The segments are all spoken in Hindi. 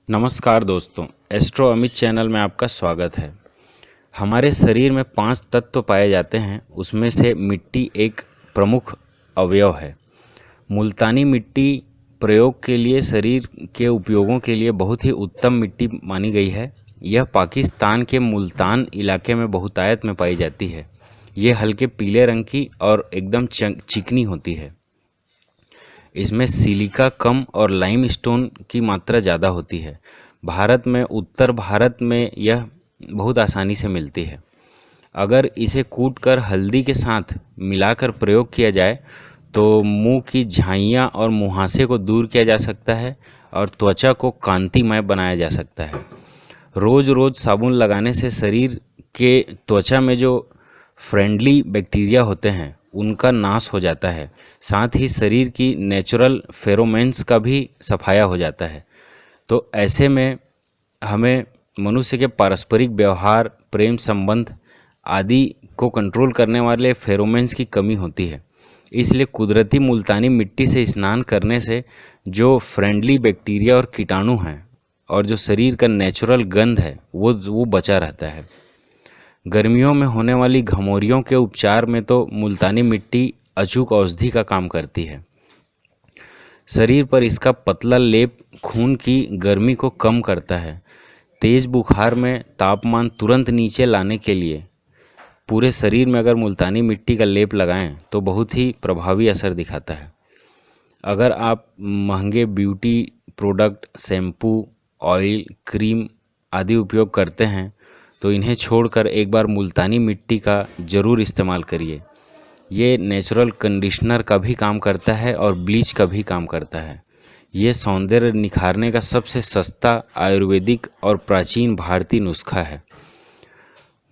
नमस्कार दोस्तों, एस्ट्रो अमित चैनल में आपका स्वागत है। हमारे शरीर में 5 तत्व पाए जाते हैं, उसमें से मिट्टी एक प्रमुख अवयव है। मुल्तानी मिट्टी प्रयोग के लिए शरीर के उपयोगों के लिए बहुत ही उत्तम मिट्टी मानी गई है। यह पाकिस्तान के मुल्तान इलाके में बहुतायत में पाई जाती है। ये हल्के पीले रंग की और एकदम चिकनी होती है। इसमें सिलिका कम और लाइम स्टोन की मात्रा ज़्यादा होती है। भारत में, उत्तर भारत में यह बहुत आसानी से मिलती है। अगर इसे कूटकर हल्दी के साथ मिलाकर प्रयोग किया जाए तो मुंह की झाइयाँ और मुहासे को दूर किया जा सकता है और त्वचा को कांतिमय बनाया जा सकता है। रोज़ रोज़ साबुन लगाने से शरीर के त्वचा में जो फ्रेंडली बैक्टीरिया होते हैं उनका नाश हो जाता है। साथ ही शरीर की नेचुरल फेरोमेन्स का भी सफाया हो जाता है। तो ऐसे में हमें मनुष्य के पारस्परिक व्यवहार, प्रेम संबंध आदि को कंट्रोल करने वाले फेरोमेन्स की कमी होती है। इसलिए कुदरती मुल्तानी मिट्टी से स्नान करने से जो फ्रेंडली बैक्टीरिया और कीटाणु हैं और जो शरीर का नेचुरल गंध है वो बचा रहता है। गर्मियों में होने वाली घमौरियों के उपचार में तो मुल्तानी मिट्टी अचूक औषधि का काम करती है। शरीर पर इसका पतला लेप खून की गर्मी को कम करता है। तेज़ बुखार में तापमान तुरंत नीचे लाने के लिए पूरे शरीर में अगर मुल्तानी मिट्टी का लेप लगाएं तो बहुत ही प्रभावी असर दिखाता है। अगर आप महंगे beauty product, shampoo, oil, cream आदि उपयोग करते हैं तो इन्हें छोड़कर एक बार मुल्तानी मिट्टी का ज़रूर इस्तेमाल करिए। ये नेचुरल कंडीशनर का भी काम करता है और ब्लीच का भी काम करता है। ये सौंदर्य निखारने का सबसे सस्ता आयुर्वेदिक और प्राचीन भारतीय नुस्खा है।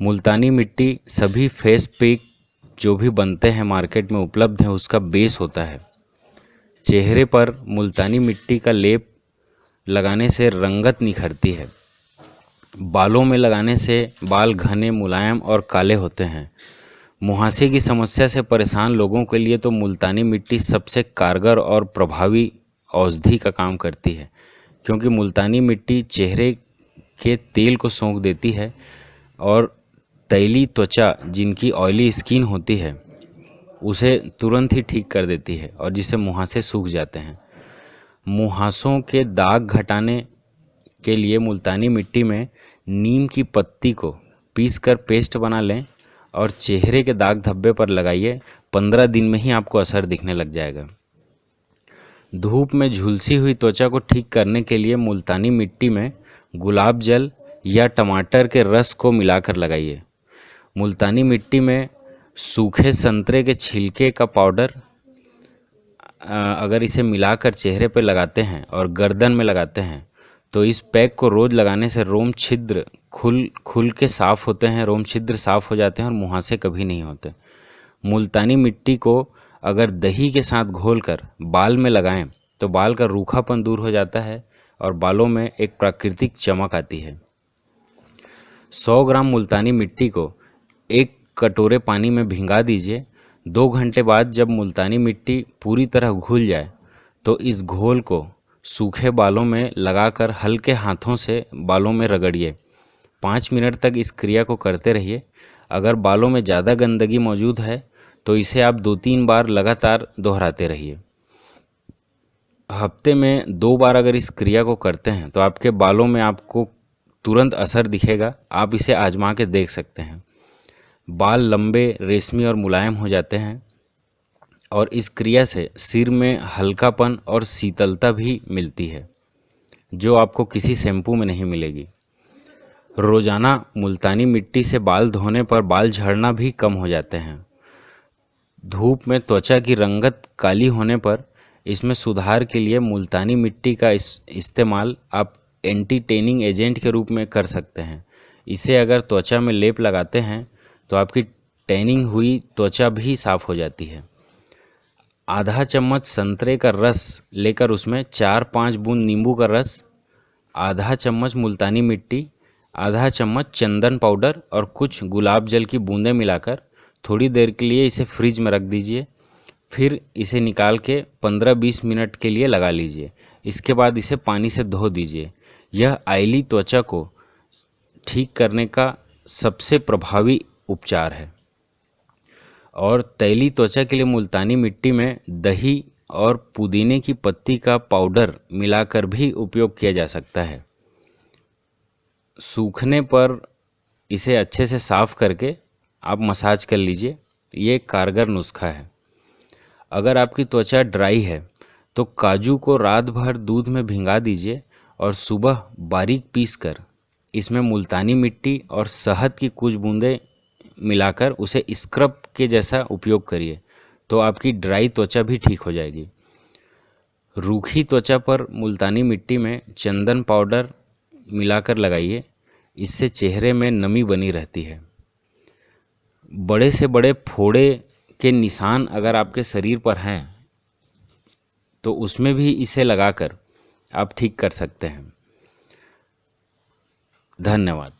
मुल्तानी मिट्टी सभी फेस पैक जो भी बनते हैं मार्केट में उपलब्ध हैं उसका बेस होता है। चेहरे पर मुल्तानी मिट्टी का लेप लगाने से रंगत निखरती है। बालों में लगाने से बाल घने, मुलायम और काले होते हैं। मुहासे की समस्या से परेशान लोगों के लिए तो मुल्तानी मिट्टी सबसे कारगर और प्रभावी औषधि का काम करती है, क्योंकि मुल्तानी मिट्टी चेहरे के तेल को सोख देती है और तैली त्वचा, जिनकी ऑयली स्किन होती है, उसे तुरंत ही ठीक कर देती है और जिससे मुहासे सूख जाते हैं। मुहासों के दाग घटाने के लिए मुल्तानी मिट्टी में नीम की पत्ती को पीसकर पेस्ट बना लें और चेहरे के दाग धब्बे पर लगाइए। 15 दिन में ही आपको असर दिखने लग जाएगा। धूप में झुलसी हुई त्वचा को ठीक करने के लिए मुल्तानी मिट्टी में गुलाब जल या टमाटर के रस को मिलाकर लगाइए। मुल्तानी मिट्टी में सूखे संतरे के छिलके का पाउडर अगर इसे मिलाकर चेहरे पर लगाते हैं और गर्दन में लगाते हैं तो इस पैक को रोज़ लगाने से रोम छिद्र खुल के साफ़ होते हैं, रोम छिद्र साफ़ हो जाते हैं और मुहासे कभी नहीं होते। मुल्तानी मिट्टी को अगर दही के साथ घोलकर बाल में लगाएं तो बाल का रूखापन दूर हो जाता है और बालों में एक प्राकृतिक चमक आती है। 100 ग्राम मुल्तानी मिट्टी को 1 कटोरे पानी में भिंगा दीजिए। 2 घंटे बाद जब मुल्तानी मिट्टी पूरी तरह घुल जाए तो इस घोल को सूखे बालों में लगाकर हल्के हाथों से बालों में रगड़िए। 5 मिनट तक इस क्रिया को करते रहिए। अगर बालों में ज़्यादा गंदगी मौजूद है तो इसे आप 2-3 बार लगातार दोहराते रहिए। हफ्ते में 2 बार अगर इस क्रिया को करते हैं तो आपके बालों में आपको तुरंत असर दिखेगा। आप इसे आजमा के देख सकते हैं। बाल लंबे, रेशमी और मुलायम हो जाते हैं और इस क्रिया से सिर में हल्कापन और शीतलता भी मिलती है जो आपको किसी शैम्पू में नहीं मिलेगी। रोज़ाना मुल्तानी मिट्टी से बाल धोने पर बाल झड़ना भी कम हो जाते हैं। धूप में त्वचा की रंगत काली होने पर इसमें सुधार के लिए मुल्तानी मिट्टी का इस्तेमाल आप एंटी टैनिंग एजेंट के रूप में कर सकते हैं। इसे अगर त्वचा में लेप लगाते हैं तो आपकी टैनिंग हुई त्वचा भी साफ़ हो जाती है। आधा चम्मच संतरे का रस लेकर उसमें 4-5 बूंद नींबू का रस, आधा चम्मच मुल्तानी मिट्टी, आधा चम्मच चंदन पाउडर और कुछ गुलाब जल की बूंदें मिलाकर थोड़ी देर के लिए इसे फ्रिज में रख दीजिए। फिर इसे निकाल के 15-20 मिनट के लिए लगा लीजिए। इसके बाद इसे पानी से धो दीजिए। यह आयली त्वचा को ठीक करने का सबसे प्रभावी उपचार है। और तैली त्वचा के लिए मुल्तानी मिट्टी में दही और पुदीने की पत्ती का पाउडर मिलाकर भी उपयोग किया जा सकता है। सूखने पर इसे अच्छे से साफ़ करके आप मसाज कर लीजिए, ये एक कारगर नुस्खा है। अगर आपकी त्वचा ड्राई है तो काजू को रात भर दूध में भिंगा दीजिए और सुबह बारीक पीसकर इसमें मुल्तानी मिट्टी और शहद की कुछ बूंदें मिलाकर उसे स्क्रब के जैसा उपयोग करिए, तो आपकी ड्राई त्वचा भी ठीक हो जाएगी। रूखी त्वचा पर मुल्तानी मिट्टी में चंदन पाउडर मिलाकर लगाइए, इससे चेहरे में नमी बनी रहती है। बड़े से बड़े फोड़े के निशान अगर आपके शरीर पर हैं तो उसमें भी इसे लगाकर आप ठीक कर सकते हैं। धन्यवाद।